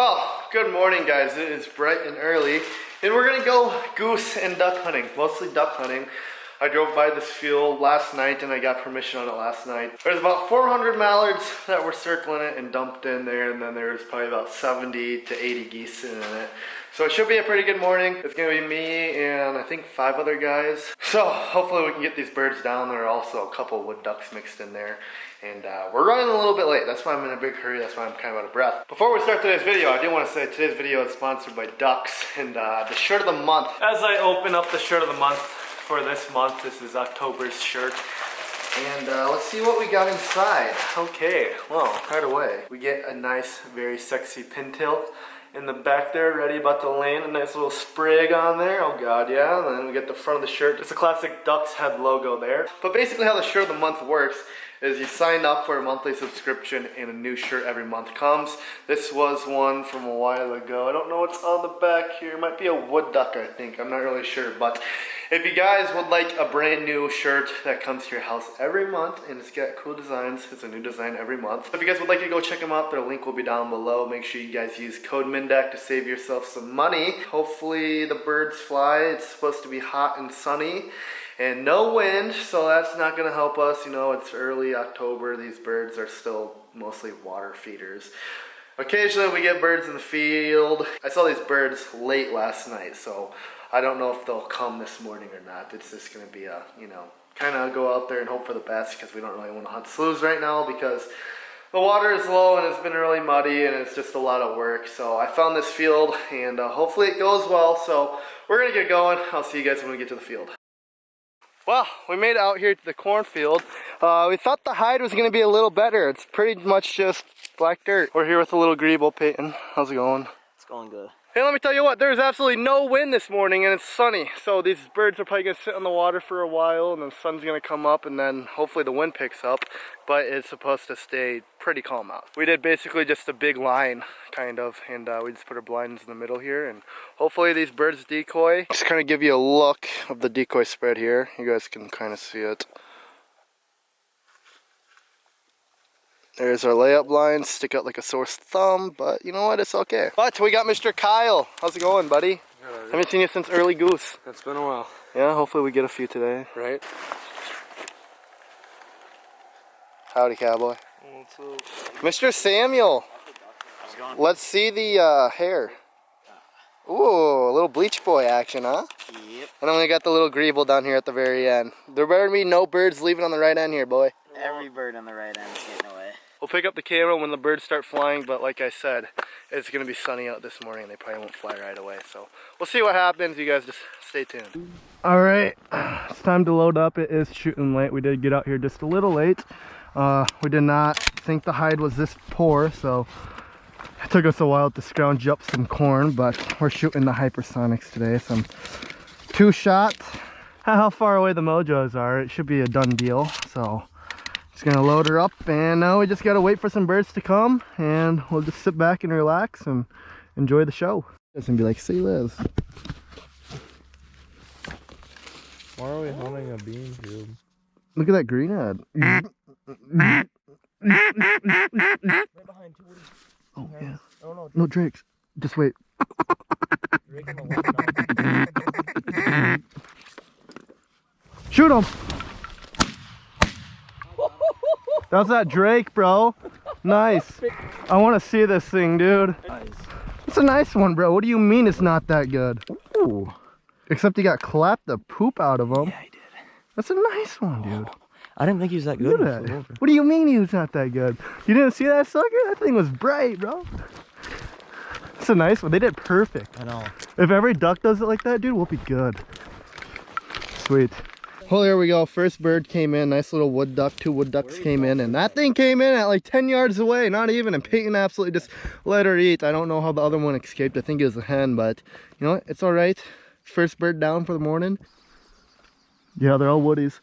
Well, good morning guys. It is bright and early and we're gonna go goose and duck hunting, mostly duck hunting. I drove by this field last night and I got permission on it last night. There's about 400 mallards that were circling it and dumped in there, and then there's probably about 70 to 80 geese in it. So it should be a pretty good morning. It's gonna be me and I think 5 other guys. So hopefully we can get these birds down. There are also a couple wood ducks mixed in there. And we're running a little bit late. That's why I'm in a big hurry. That's why I'm kind of out of breath. Before we start today's video, I do want to say today's video is sponsored by Ducks and the shirt of the month. As I open up the shirt of the month for this month, this is October's shirt. And let's see what we got inside. Okay, well, right away, we get a nice, very sexy pintail in the back there, ready about to land. A nice little sprig on there. Oh god, yeah. And then we get the front of the shirt. It's a classic Ducks Head logo there. But basically how the shirt of the month works is you sign up for a monthly subscription and a new shirt every month comes. This was one from a while ago. I don't know what's on the back here. It might be a wood duck, I think. I'm not really sure. But if you guys would like a brand new shirt that comes to your house every month and it's got cool designs, it's a new design every month. If you guys would like to go check them out, their link will be down below. Make sure you guys use code MINDAC to save yourself some money. Hopefully the birds fly. It's supposed to be hot and sunny and no wind, so that's not gonna help us. You know, it's early October. These birds are still mostly water feeders. Occasionally we get birds in the field. I saw these birds late last night, so I don't know if they'll come this morning or not. It's just gonna be a, you know, kind of go out there and hope for the best, because we don't really want to hunt sloughs right now because the water is low and it's been really muddy and it's just a lot of work. So I found this field and hopefully it goes well. So we're gonna get going. I'll see you guys when we get to the field. Well, we made it out here to the cornfield. We thought the hide was gonna be a little better. It's pretty much just black dirt. We're here with a little Grebo. Peyton, how's it going? It's going good. Hey, let me tell you what, there's absolutely no wind this morning and it's sunny. So these birds are probably gonna sit on the water for a while and the sun's gonna come up and then hopefully the wind picks up, but it's supposed to stay pretty calm out. We did basically just a big line, kind of, and we just put our blinds in the middle here and hopefully these birds decoy. Just kind of give you a look of the decoy spread here. You guys can kind of see it. There's our layup line, stick out like a sore thumb, but you know what, it's okay. But we got Mr. Kyle. How's it going, buddy? Good. Haven't seen you since early goose. It's been a while. Yeah, hopefully we get a few today. Right? Howdy, cowboy. Mr. Samuel. Let's see the hair. Ooh, a little bleach boy action, huh? Yep. And then we got the little Grebo down here at the very end. There better be no birds leaving on the right end here, boy. Every bird on the right end is getting away. We'll pick up the camera when the birds start flying, but like I said, it's going to be sunny out this morning and they probably won't fly right away. So we'll see what happens. You guys just stay tuned. All right, it's time to load up. It is shooting late. We did get out here just a little late. We did not think the hide was this poor, so it took us a while to scrounge up some corn, but we're shooting the hypersonics today. Some 2-shot. How far away the mojos are, it should be a done deal. So just gonna load her up, and now we just gotta wait for some birds to come and we'll just sit back and relax and enjoy the show. It's gonna be like, see Liz. Why are we hunting a bean field? Look at that green head. Right behind you. Oh yeah. Oh no. No drakes. Just wait. Shoot him! That's that drake, bro. Nice. I want to see this thing, dude. Nice. It's a nice one, bro. What do you mean it's not that good? Ooh. Except he got clapped the poop out of him. Yeah, he did. That's a nice one, dude. I didn't think he was that Look good. at that. What do you mean he was not that good? You didn't see that sucker? That thing was bright, bro. It's a nice one. They did perfect. I know. If every duck does it like that, dude, we'll be good. Sweet. Well, there we go. First bird came in. Nice little wood duck. 2 wood ducks came in. And that thing came in at like 10 yards away. Not even. And Peyton absolutely just let her eat. I don't know how the other one escaped. I think it was a hen. But you know what? It's all right. First bird down for the morning. Yeah, they're all woodies.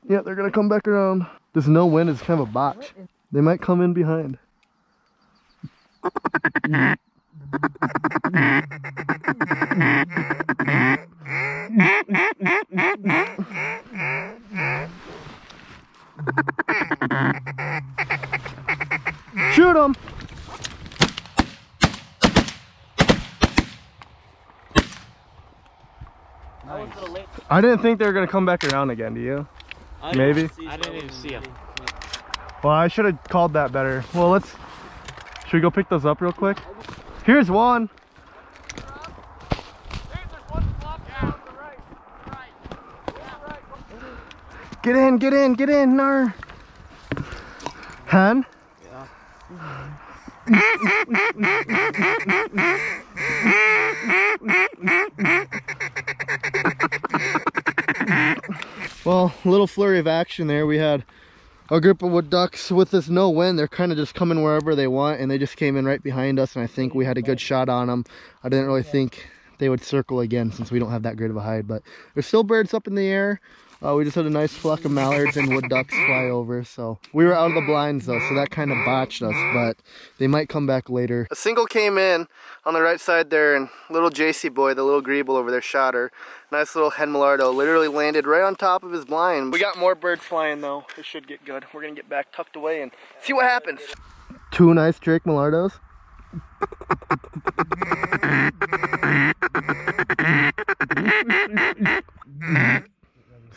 Yeah, they're gonna come back around. There's no wind, it's kind of a botch. They might come in behind. Shoot him! I didn't think they were gonna come back around again, do you? Maybe? I didn't even see him. Well, I should have called that better. Well, should we go pick those up real quick? Here's one. Get in, get in, get in, nar. Hen? Well, a little flurry of action there. We had a group of wood ducks with this no wind. They're kind of just coming wherever they want, and they just came in right behind us, and I think we had a good shot on them. I didn't really think they would circle again since we don't have that great of a hide, but there's still birds up in the air. We just had a nice flock of mallards and wood ducks fly over, so we were out of the blinds though, so that kind of botched us, but they might come back later. A single came in on the right side there, and little JC boy, the little greeble over there, shot her. Nice little hen Millardo, literally landed right on top of his blind. We got more birds flying though. It should get good. We're gonna get back tucked away and see what happens. Two nice Drake Millardos.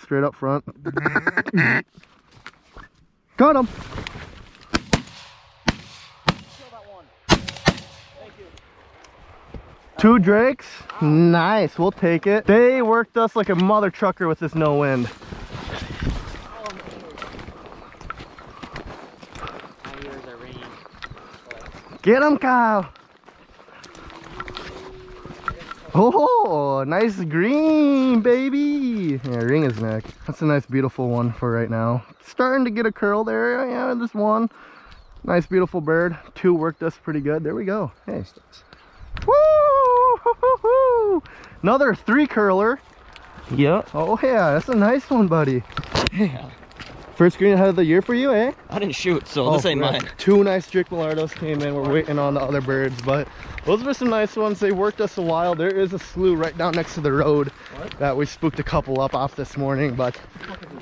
Straight up front. Got him. Two Drakes. Nice. We'll take it. They worked us like a mother trucker with this no wind. Get him, Kyle. Oh, nice green, baby. Yeah, ring his neck. That's a nice, beautiful one for right now. Starting to get a curl there. Yeah, this one. Nice, beautiful bird. Two worked us pretty good. There we go. Hey. Woo! Another three curler. Yeah. Oh, yeah. That's a nice one, buddy. Yeah. First green head of the year for you, eh? I didn't shoot, so this ain't mine. Two nice Drake Millardos came in. We're waiting on the other birds, but those were some nice ones. They worked us a while. There is a slough right down next to the road that we spooked a couple up off this morning, but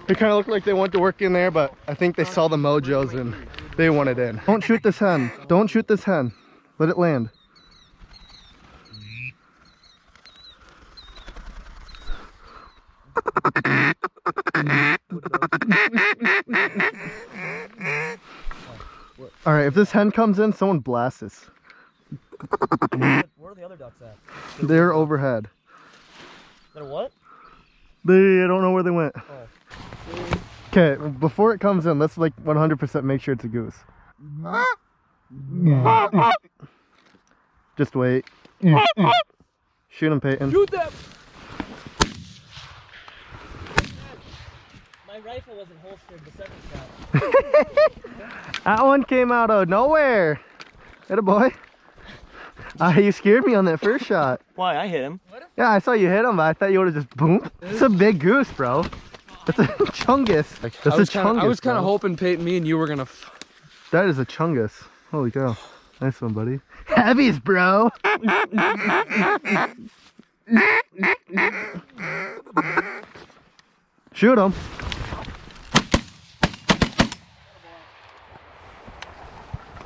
they kind of looked like they went to work in there, but I think they saw the mojos and they wanted in. Don't shoot this hen. Don't shoot this hen. Let it land. All right, if this hen comes in, someone blast this. Where are the other ducks at? They're overhead. They're what? I don't know where they went. Oh. Okay, before it comes in, let's like 100% make sure it's a goose. Just wait. Shoot him, Peyton. Shoot them! My rifle wasn't holstered the second shot. That one came out of nowhere. Atta boy. You scared me on that first shot. Why? I hit him. Yeah, I saw you hit him, but I thought you would have just boom. It's a big goose, bro. That's a chungus. That's a chungus. I was kind of bro. hoping Peyton, me and you were gonna. That is a chungus. Holy cow. Nice one, buddy. Heavies, bro. Shoot him.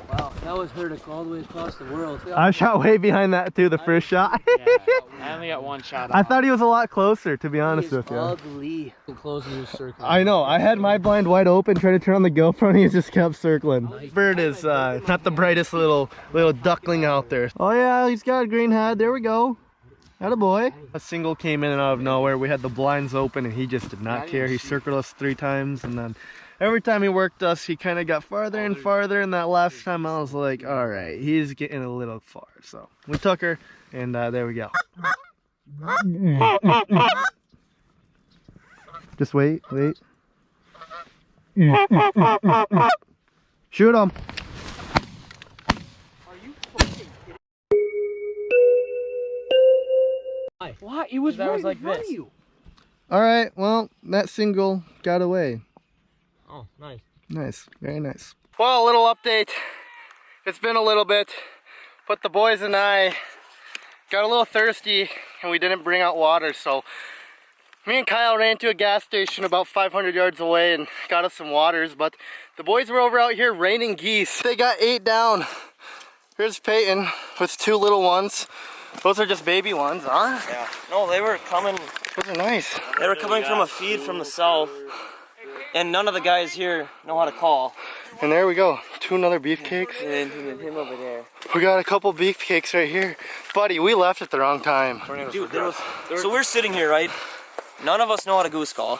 Wow, that was heard all the way across the world. I shot way behind that too, the first shot. I only got one shot. I thought he was a lot closer, to be honest with you. Ugly. Closing your circle. I know, I had my blind wide open, trying to turn on the GoPro, and he just kept circling. Bird is not the brightest little duckling out there. Oh yeah, he's got a green head, there we go. Atta boy. A single came in and out of nowhere. We had the blinds open and he just did not care. He circled us 3 times, and then every time he worked us, he kind of got farther and farther, and that last time I was like, all right, he's getting a little far. So we took her, and there we go. Just wait. Shoot him. What? It was right like this. You. All right, well, that single got away. Oh, nice. Nice, very nice. Well, a little update. It's been a little bit, But the boys and I got a little thirsty and we didn't bring out water, so me and Kyle ran to a gas station about 500 yards away and got us some waters. But the boys were over out here raining geese. They got 8 down. Here's Peyton with 2 little ones. Those are just baby ones, huh? Yeah. No, they were coming. Those are nice. They were coming from a feed from the south, and none of the guys here know how to call. And there we go. 2 another beefcakes. And then him over there. We got a couple beefcakes right here. Buddy, we left at the wrong time. Dude, so we're sitting here, right? None of us know how to goose call.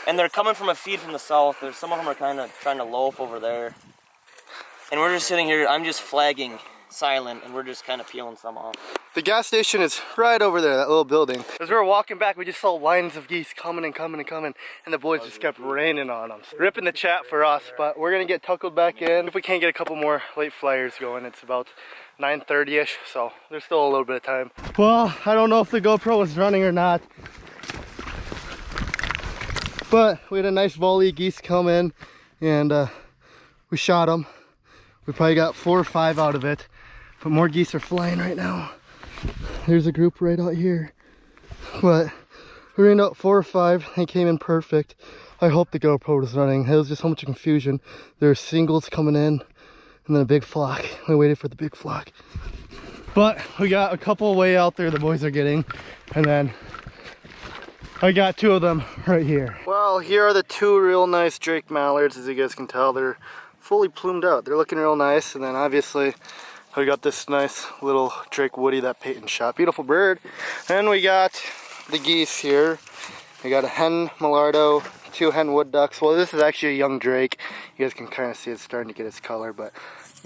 And they're coming from a feed from the south. Some of them are kind of trying to loaf over there. And we're just sitting here, I'm just flagging silent, and we're just kind of peeling some off. The gas station is right over there, that little building. As we were walking back, we just saw lines of geese coming and coming and coming, and the boys just kept raining on them. Ripping the chat for us, but we're gonna get tuckled back in. If we can't get a couple more late flyers going, it's about 9:30ish, so there's still a little bit of time. Well, I don't know if the GoPro was running or not, but we had a nice volley of geese come in, and we shot them. We probably got 4 or 5 out of it, but more geese are flying right now. There's a group right out here, but we ran out 4 or 5. They came in perfect. I hope the GoPro was running. There was just so much confusion. There were singles coming in, and then a big flock. We waited for the big flock, but we got a couple way out there the boys are getting, and then I got 2 of them right here. Well, here are the 2 real nice Drake mallards. As you guys can tell, they're fully plumed out. They're looking real nice. And then obviously we got this nice little Drake Woody that Peyton shot. Beautiful bird. And we got the geese here. We got a hen Millardo, 2 hen wood ducks. Well, this is actually a young Drake. You guys can kind of see it's starting to get its color, but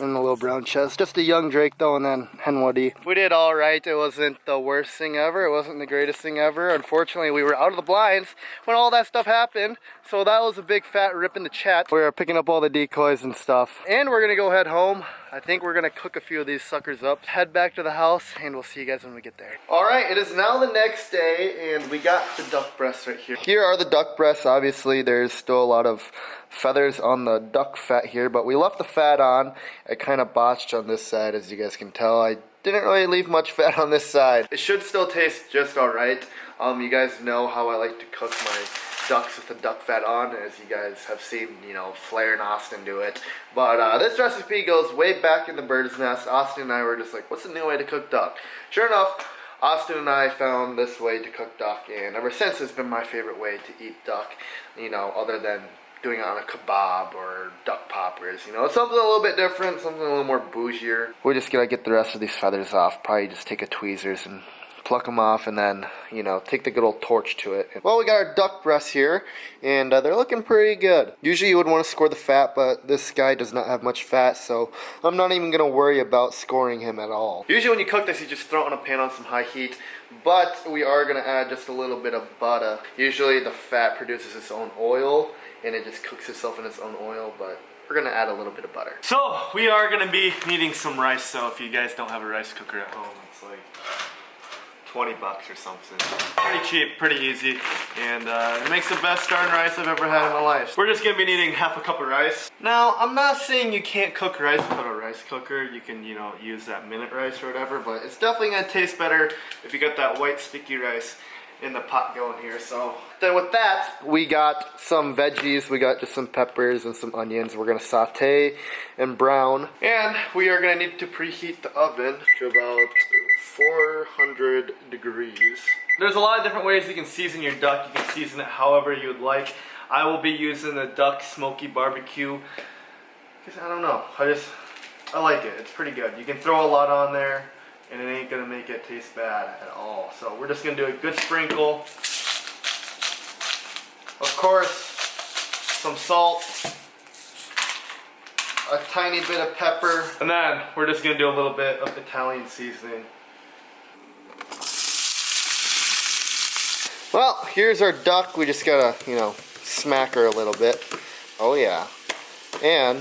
and the little brown chest. Just a young Drake though, and then hen Woody. We did all right. It wasn't the worst thing ever. It wasn't the greatest thing ever. Unfortunately, we were out of the blinds when all that stuff happened. So that was a big fat rip in the chat. We were picking up all the decoys and stuff. And we're gonna go head home. I think we're gonna cook a few of these suckers up, head back to the house, and we'll see you guys when we get there. All right, it is now the next day, and we got the duck breasts right here. Here are the duck breasts. Obviously, there's still a lot of feathers on the duck fat here, but we left the fat on. I kind of botched on this side, as you guys can tell. I didn't really leave much fat on this side. It should still taste just all right. You guys know how I like to cook my ducks with the duck fat on, as you guys have seen, you know, Flair and Austin do it. But this recipe goes way back in the bird's nest. Austin and I were just like, what's a new way to cook duck? Sure enough, Austin and I found this way to cook duck, and ever since it's been my favorite way to eat duck, you know, other than doing it on a kebab or duck poppers. You know, it's something a little bit different, something a little more bougier. We're just gonna get the rest of these feathers off, probably just take a tweezers and pluck them off, and then, you know, take the good old torch to it. Well, we got our duck breasts here, and they're looking pretty good. Usually you would want to score the fat, but this guy does not have much fat, so I'm not even going to worry about scoring him at all. Usually when you cook this, you just throw it in a pan on some high heat, but we are going to add just a little bit of butter. Usually the fat produces its own oil, and it just cooks itself in its own oil, but we're gonna add a little bit of butter. So we are gonna be needing some rice, so if you guys don't have a rice cooker at home, it's like $20 or something. Pretty cheap, pretty easy, and it makes the best darn rice I've ever had in my life. We're just gonna be needing half a cup of rice. Now, I'm not saying you can't cook rice without a rice cooker. You can, you know, use that minute rice or whatever, but it's definitely gonna taste better if you got that white sticky rice in the pot going here. So then with that, we got some veggies. We got just some peppers and some onions. We're gonna saute and brown, and we are gonna need to preheat the oven to about 400 degrees. There's a lot of different ways you can season your duck. You can season it however you would like. I will be using the duck smoky barbecue, because I don't know, I like it. It's pretty good. You can throw a lot on there and it ain't gonna make it taste bad at all. So we're just gonna do a good sprinkle. Of course, some salt, a tiny bit of pepper, and then we're just gonna do a little bit of Italian seasoning. Well, here's our duck. We just gotta, you know, smack her a little bit. Oh yeah. And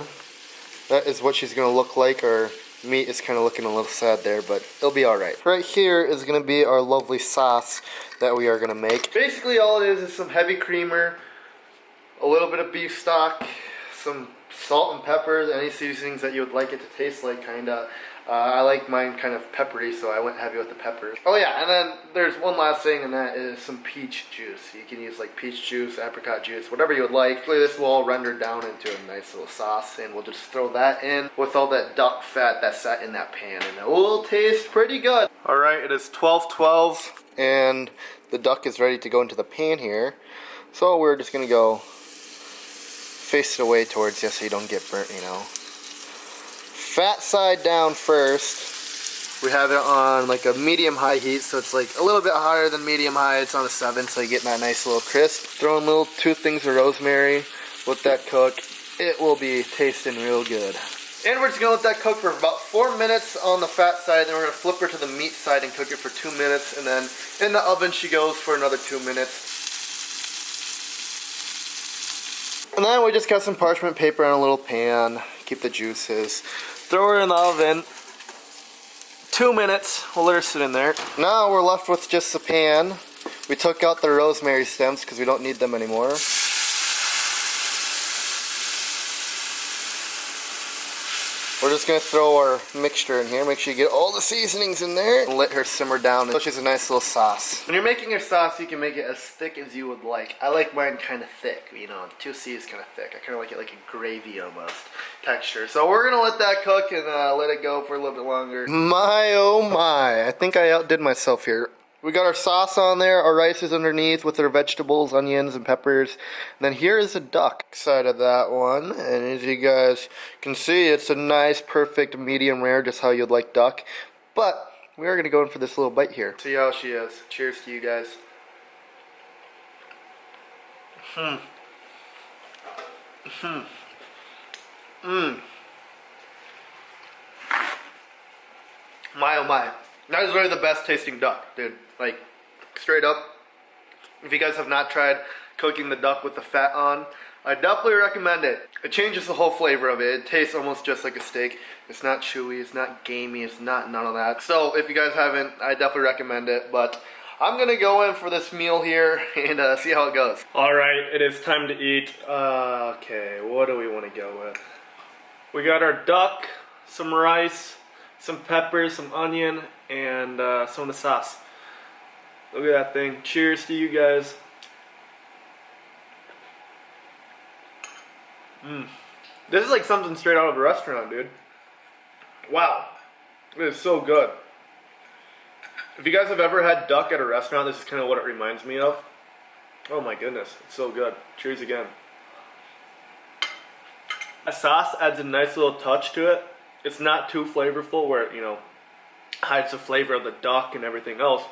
that is what she's gonna look like. Our meat is kind of looking a little sad there, but it'll be alright. Right here is gonna be our lovely sauce that we are gonna make. Basically all it is some heavy creamer, a little bit of beef stock, some salt and pepper, any seasonings that you would like it to taste like, kinda. I like mine kind of peppery, so I went heavy with the peppers. Oh yeah, and then there's one last thing, and that is some peach juice. You can use like peach juice, apricot juice, whatever you would like. This will all render down into a nice little sauce, and we'll just throw that in with all that duck fat that sat in that pan, and it will taste pretty good. All right, it is 12:12, and the duck is ready to go into the pan here. So we're just gonna go face it away towards you so you don't get burnt, you know. Fat side down first. We have it on like a medium-high heat, so it's like a little bit higher than medium-high. It's on a 7, so you get that nice little crisp. Throw in little 2 things of rosemary. Let that cook. It will be tasting real good. And we're just gonna let that cook for about 4 minutes on the fat side. Then we're gonna flip her to the meat side and cook it for 2 minutes. And then in the oven she goes for another 2 minutes. And then we just got some parchment paper in a little pan. Keep the juices. Throw her in the oven. 2 minutes. We'll let her sit in there. Now we're left with just the pan. We took out the rosemary stems because we don't need them anymore. We're just going to throw our mixture in here. Make sure you get all the seasonings in there. And let her simmer down. So she's a nice little sauce. When you're making your sauce, you can make it as thick as you would like. I like mine kind of thick, you know. 2C is kind of thick. I kind of like it like a gravy almost texture. So we're going to let that cook and let it go for a little bit longer. My oh my. I think I outdid myself here. We got our sauce on there, our rice is underneath with our vegetables, onions, and peppers. And then here is the duck side of that one. And as you guys can see, it's a nice, perfect, medium rare, just how you'd like duck. But we are going to go in for this little bite here. See how she is. Cheers to you guys. My oh my. That is really the best tasting duck, dude. Like, straight up. If you guys have not tried cooking the duck with the fat on, I definitely recommend it. It changes the whole flavor of it. It tastes almost just like a steak. It's not chewy, it's not gamey, it's not none of that. So if you guys haven't, I definitely recommend it. But I'm gonna go in for this meal here and see how it goes. Alright, it is time to eat. Okay, what do we want to go with? We got our duck, some rice, some peppers, some onion, and some of the sauce. Look at that thing. Cheers to you guys. This is like something straight out of a restaurant, dude. Wow. It is so good. If you guys have ever had duck at a restaurant, this is kind of what it reminds me of. Oh my goodness, it's so good. Cheers again. A sauce adds a nice little touch to it. It's not too flavorful where it, you know, hides the flavor of the duck and everything else.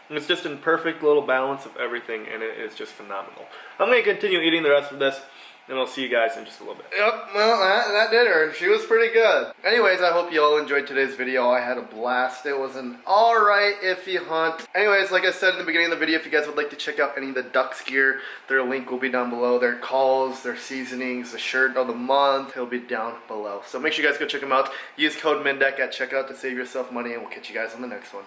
And it's just in perfect little balance of everything, and it is just phenomenal. I'm going to continue eating the rest of this, and I'll see you guys in just a little bit. Yep, well, that did her. She was pretty good. Anyways, I hope you all enjoyed today's video. I had a blast. It was an alright iffy hunt. Anyways, like I said in the beginning of the video, if you guys would like to check out any of the Ducks gear, their link will be down below. Their calls, their seasonings, the shirt of the month, it'll be down below. So make sure you guys go check them out. Use code MINDEC at checkout to save yourself money, and we'll catch you guys on the next one.